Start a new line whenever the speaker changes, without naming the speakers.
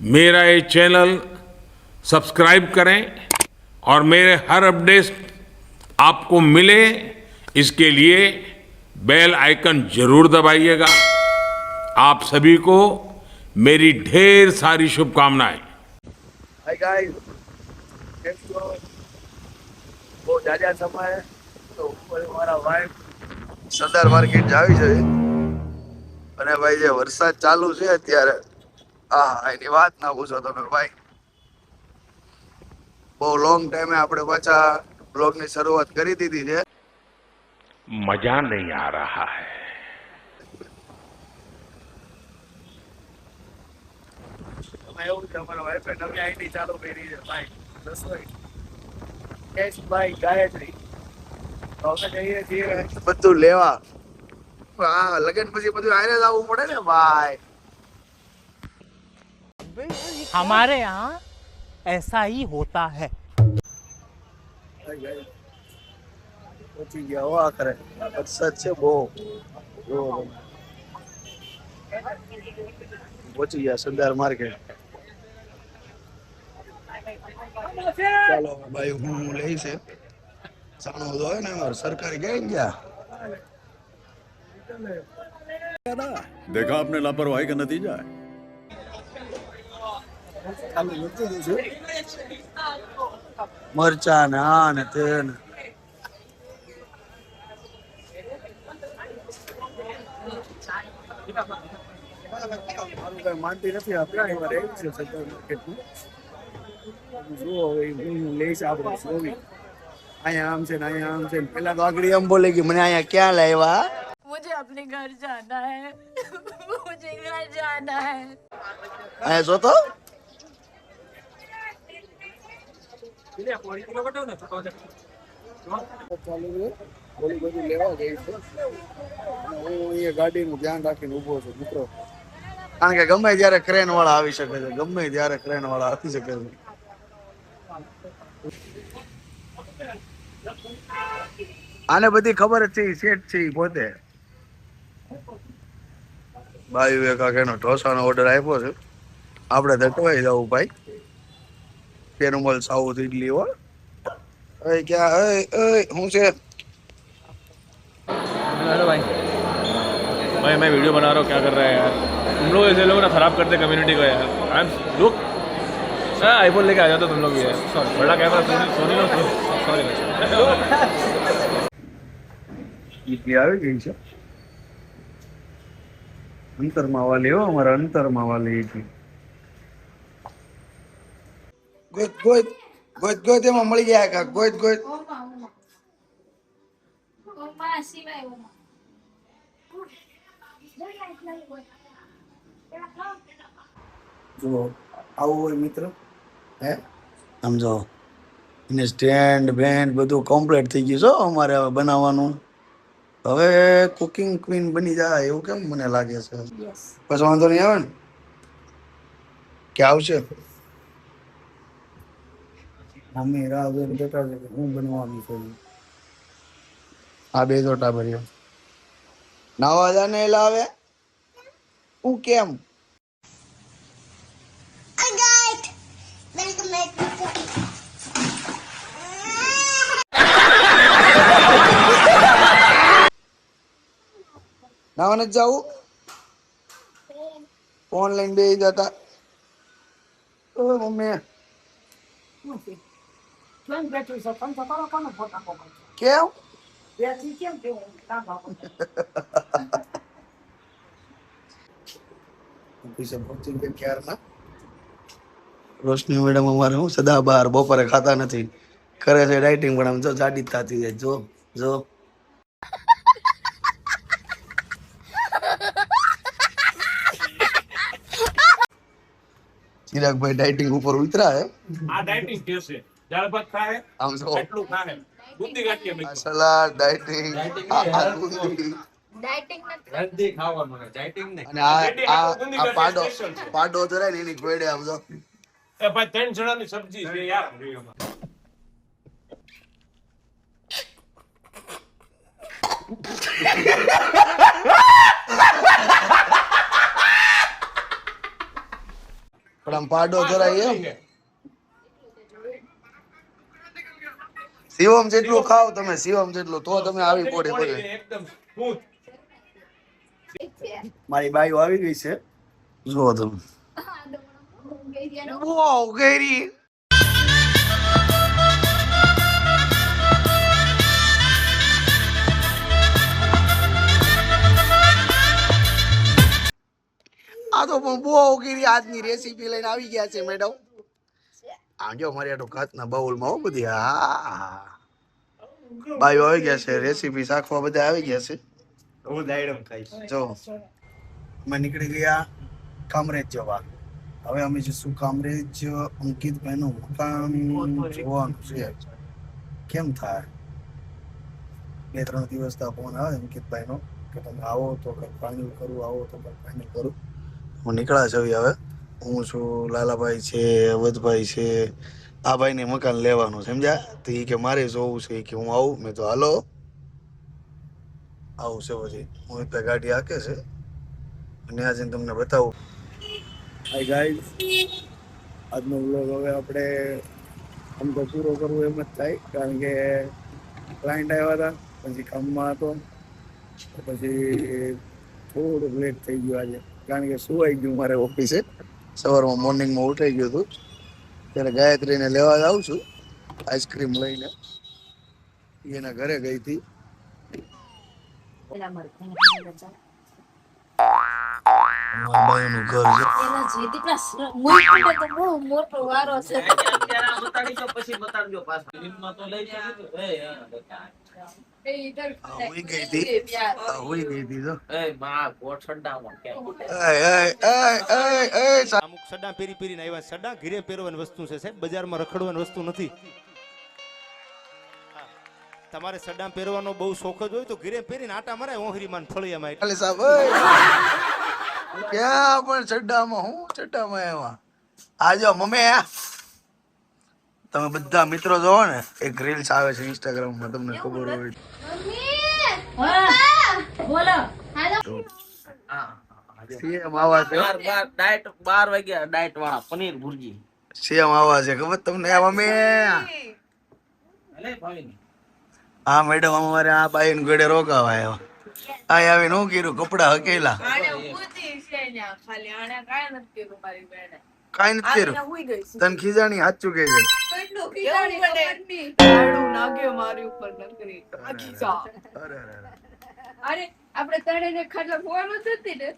मेरा ये channel subscribe करें और मेरे हर अपडेट आपको मिले इसके लिए बेल आइकन जरूर दबाइएगा। आप सभी को मेरी ढेर सारी शुभकामनाएं।
हाय गाइस, કેમ છો? બહુ જાજા સમય તો હું અને મારા વાઈફ સરદાર માર્કેટ જાવી છે અને ભાઈ જે વરસાદ ચાલુ છે અત્યારે એની વાત ના પૂછો તમે ભાઈ। બહુ લોંગ ટાઈમે આપણે પાછા બ્લોગની શરૂઆત કરી દીધી છે।
मजा नहीं आ रहा है।
એવું છે અમારા વાઈફે નવી આઈડી ચાલુ કરી છે ભાઈ, રસોઈ કેશ ભાઈ ગાયત્રી। તો અમે જઈએ છીએ બધું લેવા। લગન પછી બધું આયરે જ આવવું પડે ને ભાઈ।
हमारे यहाँ ऐसा ही होता है।
પહોંચી ગયા હો આખરે। વરસાદ છે બહુ, પહોંચી ગયા સરદાર માર્કેટ। ચાલો ભાઈ, હું લઈ છે સાણો તો હોય ને અમારે સરકારી ગઈ ગયા।
देखा आपने लापरवाही का नतीजा है।
મરચા ને આ ને તે ને મારું કઈ માનતી નથી આપણે એમાં રહેવું છે સરદાર માર્કેટમાં। જુઓ હવે હું લઈશ આપણે જોવી। અહીંયા આમ છે ને અહીંયા આમ છે ને પેલા તો આગળ એમ બોલે કે મને અહીંયા ક્યાં લાવ્યા।
मुझे अपने घर जाना है। मुझे घर जाना है।
અહીંયા જો તો બોલી બધું લેવા ગઈ છે અને હું અહીંયા ગાડીનું ધ્યાન રાખીને ઊભો છું મિત્રો। કારણ કે ગમે ત્યારે ક્રેન વાળા આવી શકે છે, ગમે ત્યારે ક્રેન વાળા આવી શકે છે। આને બધી ખબર જ છે, સેટ છે ઈ પોતે। ભાઈ કાકાનો ઢોસાનો ઓર્ડર આપ્યો છે, આપણે ધટવાઈ જવું ભાઈ। પેરુમલ સાઉથ ઇડલી हो। अरे क्या हूँ से
हेलो भाई मैं वीडियो बना रहा हूँ, क्या कर रहा है यार तुम लोग? ऐसे लोग ना खराब करते कम्युनिटी को यार। आई एम लुक आईफोन लेके आ जाता तुम लोग यार। बड़ा कैमरा सोनी लो, सॉरी।
इडली આવી ગઈ છે અંતરમાં વાલી હો, અમારા અંતરમાં વાલી ઇડલી। ગોત ગોત ગોત ગોત એમાં મળી ગયા કા ગોત ગોત। જો આવું હોય મિત્ર હે સમજો એને સ્ટેન્ડ બેન્ડ બધું કમ્પ્લીટ થઈ ગયું છે અમારે હવે બનાવવાનું। હવે કુકિંગ ક્વીન બની જાય એવું કેમ મને લાગે છે। બસ વાંધો નહીં આવે ને કે આવશે। મમ્મી રાહ જોઈને બેઠા છે કે હું બનવાનું છે। આ બે જોટા ભર્યો નાવા જાને લાવે હું કેમ નાવા નથી જાવું? ઓનલાઈન બે જતા મમ્મી કેમ રોશની મેડમ અમારે હું સદા બહાર બપોરે ખાતા નથી, કરે છે ડાયટિંગ, પણ આમ જો જાડી જ થતી જાય। જો જો ચિરાગભાઈ ડાયટિંગ ઉપર ઉતરા હે।
આ ડાયટિંગ કે છે દાળ ભાત ખાય
આમ જો
એટલું ખાય બુદ્ધિ ગાંઠિયા મેં
સલાડ ડાયટિંગ
डाइटिंग નથી
હેલ્ધી ખાવાનું છે, ડાયટિંગ નહીં।
અને આ પાડો ધરાય ને એની ગોળે આમ જો
એ ભાઈ 3 જણાની સબ્જી છે યાર।
પણ આમ પાડો જરાય એમ શિવમ જેટલું ખાવ તમે, શિવમ જેટલું તો તમે આવી પડે બધે. મારી બાઈઓ આવી ગઈ છે, જો તમે. વાવ ગેરી. આ તો પણ બહુ ગીરી આજની રેસીપી લઈને આવી ગયા છે મેડમ. આ જો મારી આટો કાચના બાઉલમાં હો બધી. હા બાઈઓ આવી ગયા છે, રેસીપી શાખવા બધા આવી ગયા છે. હું દાયડમ ખાઈશ. જો અમે નીકળી ગયા કામરેજ જવા. હવે અમે જઈશું કામરેજ. અંકિતભાઈનું મકાન જોવાનું છે, કેમ થાય. 2-3 દિવસથી ફોન આવે અંકિતભાઈનો કે તમે આવો તો કંઈક ફાઇનલ કરું, આવો તો કંઈક ફાઇનલ કરું. હું નીકળ્યા છે હવે. હું છું, લાલાભાઈ છે, અવધભાઈ છે. આ ભાઈને મકાન લેવાનું સમજ્યા. તો એ કે મારે જોવું છે કે હું આવું. મેં તો હાલો આવું છે. પછી હું એક ગાડી હાકે છે અને આજે તમને બતાવું. હાય ગાઈઝ, આજનો વ્લોગ હવે આપણે આમ તો પૂરો કરવો એમ જ થાય, કારણ કે ક્લાયન્ટ આવ્યા હતા, પછી કામમાં હતો, પછી થોડુંક લેટ થઈ ગયું આજે, કારણ કે સુવાઈ ગયું મારે ઓફિસે. સવારમાં મોર્નિંગમાં ઉઠાઈ ગયું હતું. ત્યારે ગાયત્રીને લેવા જાઉં છું આઈસ્ક્રીમ લઈને. એના ઘરે ગઈ હતી. બાઈનું ઘર છે.
મોટો વારો છે.
હુઈ ગઈ હતી તો.
અમુક સડા પેરી પેરીને આવ્યા. સડા ઘીરે પહેરવાની વસ્તુ છે સાહેબ, બજારમાં રખડવાની વસ્તુ નથી. તમારે સડા પહેરવાનો બહુ શોખ જ હોય તો ઘીરે પહેરીને આટા મરાય ઓહરીમાં ફળિયામાં.
ખાલી સાહેબ ક્યાં પણ ચડ્ડામાં હું ચડ્ડામાં એમાં આજો મમ્મી. તમે બધા મિત્રો જોવો ને, એક રીલ્સ આવે છે ઇન્સ્ટાગ્રામમાં, તમને ખબર હોય.
બોલો.
સીએમ આવા છે,
ડાયટ 12 વાગ્યા ડાયટ વાળા પનીર ભુરજી.
સીએમ આવા છે ખબર તમને. આ મમ્મી હા મેડમ, અમારે આ બાઈ ગળે રોકાવા આવ્યા. અહીં આવીને હું કર્યું, કપડા હકેલા. કાંઈ નથી કર્યું. તને ખીજાણી સાચું કે છે.
અરે આપણે તળે ને ખાટલા ફોવાનું થતી ને.